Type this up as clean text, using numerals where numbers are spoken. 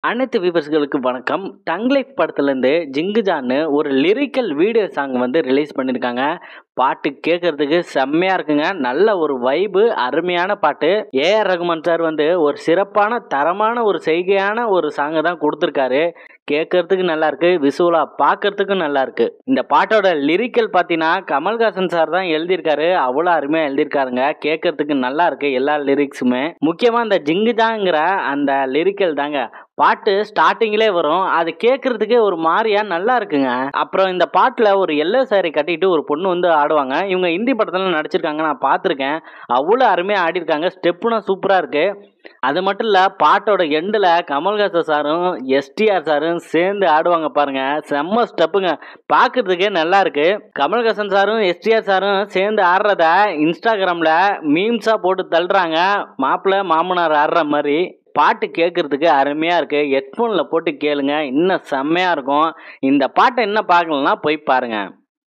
அனைத்து வியூவர்ஸ்களுக்கு வணக்கம். Tongue life படத்துலேருந்து ஜிங்குஜான்னு ஒரு லிரிக்கல் வீடியோ சாங் வந்து ரிலீஸ் பண்ணியிருக்காங்க. பாட்டு கேட்கறதுக்கு செம்மையாக இருக்குங்க. நல்ல ஒரு வைபு, அருமையான பாட்டு. ஏஆர் ரகுமான் சார் வந்து ஒரு சிறப்பான தரமான ஒரு செய்கையான ஒரு சாங்கை தான் கொடுத்துருக்காரு. கேட்கறதுக்கு நல்லா இருக்கு, விசுவலா பார்க்கறதுக்கும் நல்லா இருக்கு. இந்த பாட்டோட லிரிக்கல் பார்த்தீங்கன்னா கமல்ஹாசன் சார் தான் எழுதியிருக்காரு. அவ்வளோ அருமையாக எழுதியிருக்காருங்க. கேட்கறதுக்கு நல்லா இருக்கு எல்லா லிரிக்ஸுமே. முக்கியமாக இந்த ஜிங்குஜாங்கிற அந்த லிரிக்கல் தாங்க. பாட்டு ஸ்டார்டிங்லே வரும், அது கேட்கறதுக்கே ஒரு மாதிரியா நல்லா இருக்குங்க. அப்புறம் இந்த பாட்டில் ஒரு எல்லோ சாரி கட்டிட்டு ஒரு பொண்ணு வந்து ஆடுவாங்க. இவங்க ஹிந்தி படத்துல நடிச்சிருக்காங்க, நான் பார்த்துருக்கேன். அவ்வளோ அருமையாக ஆடிருக்காங்க. ஸ்டெப்புனா சூப்பராக இருக்கு. அது மட்டும் இல்லை, பாட்டோட எண்டில் கமல்ஹாசன் சாரும் எஸ்டிஆர் சாரும் சேர்ந்து ஆடுவாங்க பாருங்க, செம்ம ஸ்டெப்புங்க. பார்க்கறதுக்கே நல்லா இருக்கு. கமல்ஹாசன் சாரும் எஸ்டிஆர் சாரும் சேர்ந்து ஆடுறத இன்ஸ்டாகிராமில் மீம்ஸாக போட்டு தள்ளுறாங்க, மாப்பிள்ளை மாமனார் ஆடுற மாதிரி. பாட்டு கேட்கறதுக்கு அருமையாக இருக்குது. ஹெட்ஃபோனில் போட்டு கேளுங்க, இன்னும் செம்மையாக இருக்கும். இந்த பாட்டை என்ன பார்க்கலன்னா போய் பாருங்கள்.